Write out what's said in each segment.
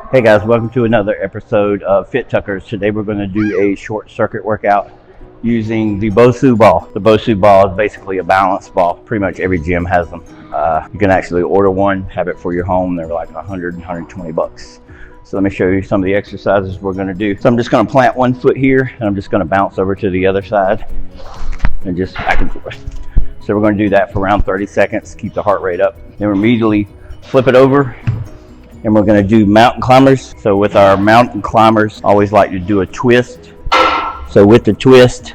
Hey guys, welcome to another episode of Fit Tuckers. Today we're going to do a short circuit workout using the Bosu ball. The Bosu ball is basically a balance ball. Pretty much every gym has them. You can actually order one, have it for your home. They're like 100, 120 bucks. So let me show you some of the exercises we're going to do. So I'm just going to plant one foot here and I'm just going to bounce over to the other side and just back and forth. So we're going to do that for around 30 seconds, keep the heart rate up. Then we'll immediately flip it over. And we're going to do mountain climbers. So with our mountain climbers, I always like to do a twist. So with the twist,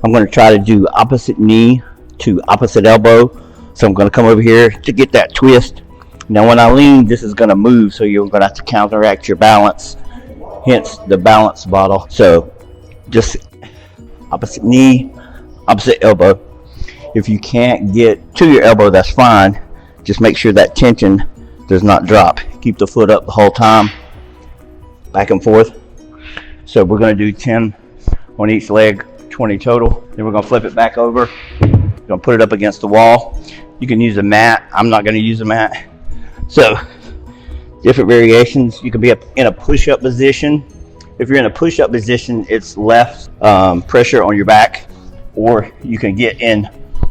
I'm going to try to do opposite knee to opposite elbow. So I'm going to come over here to get that twist. Now when I lean, this is going to move, so you're going to have to counteract your balance, hence the balance bottle. So just opposite knee, opposite elbow. If you can't get to your elbow, that's fine. Just make sure that tension does not drop. Keep the foot up the whole time, back and forth. So we're going to do 10 on each leg, 20 total. Then we're going to flip it back over. We're going to put it up against the wall. You can use a mat. I'm not going to use a mat. So different variations. You can be in a push-up position. If you're in a push-up position, it's less pressure on your back, or you can get in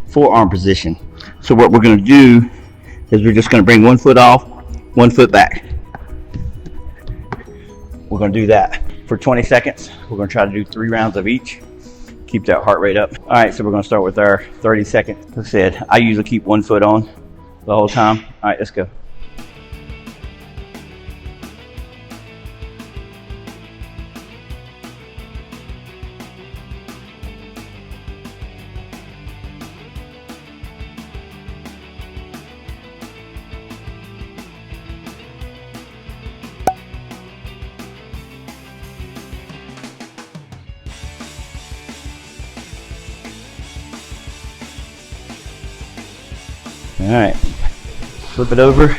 forearm position. So what we're going to do is we're just going to bring one foot off, one foot back. We're going to do that for 20 seconds. We're going to try to do 3 rounds of each. Keep that heart rate up. All right, so we're going to start with our 30 seconds. Like I said, I usually keep one foot on the whole time. All right, let's go. All right, flip it over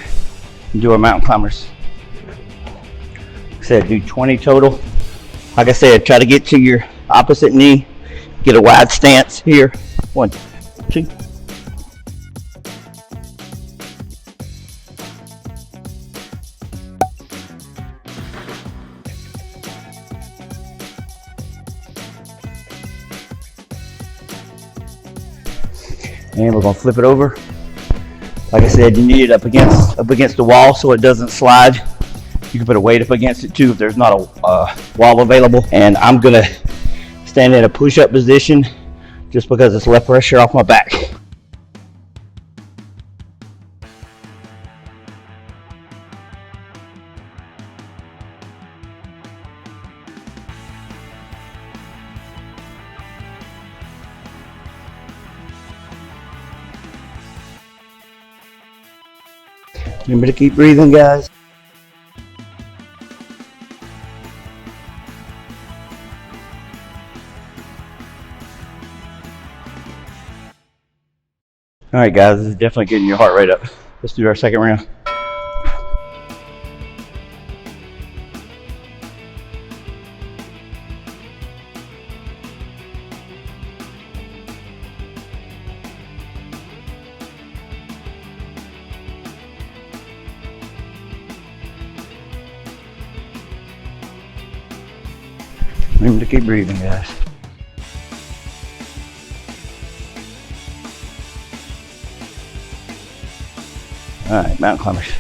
and do our mountain climbers. Like I said, do 20 total. Like I said, try to get to your opposite knee. Get a wide stance here. 1, 2. And we're gonna flip it over. Like I said, you need it up against the wall so it doesn't slide. You can put a weight up against it too if there's not a wall available. And I'm gonna stand in a push-up position just because it's less pressure off my back. Remember to keep breathing, guys. All right, guys, this is definitely getting your heart rate up. Let's do our second round. Remember to keep breathing, guys. All right, mountain climbers.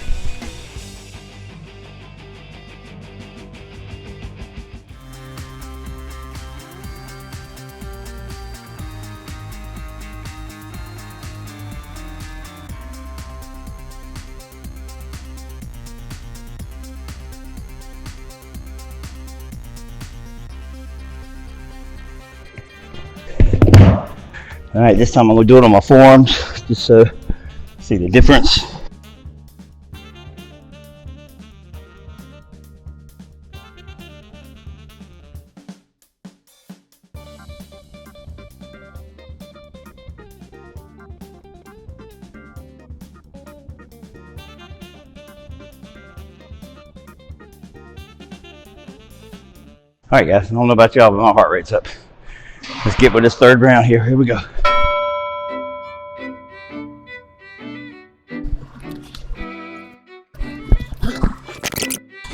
All right, this time I'm gonna do it on my forearms, just so see the difference. All right, guys, I don't know about y'all, but my heart rate's up. Let's get with this third round here. Here we go.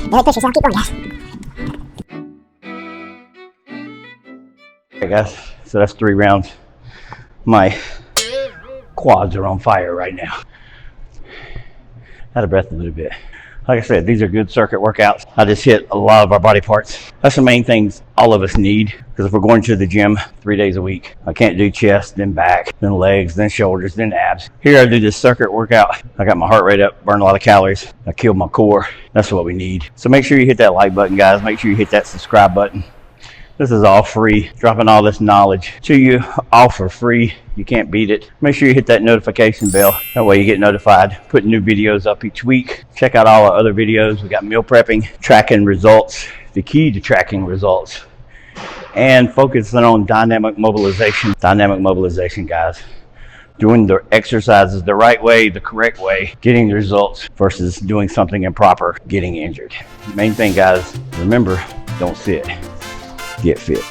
Good, push yourself, keep going, guys. Okay guys, so that's 3 rounds. My quads are on fire right now. Out of breath a little bit. Like I said, these are good circuit workouts. I just hit a lot of our body parts. That's the main things all of us need, because if we're going to the gym 3 days a week, I can't do chest, then back, then legs, then shoulders, then abs. Here I do this circuit workout. I got my heart rate up, burn a lot of calories. I killed my core. That's what we need. So make sure you hit that like button, guys. Make sure you hit that subscribe button. This is all free, dropping all this knowledge to you, all for free. You can't beat it. Make sure you hit that notification bell. That way you get notified, putting new videos up each week. Check out all our other videos. We got meal prepping, tracking results, the key to tracking results, and focusing on dynamic mobilization. Dynamic mobilization, guys. Doing the exercises the right way, the correct way, getting the results versus doing something improper, getting injured. Main thing, guys, remember, don't sit. Get fit.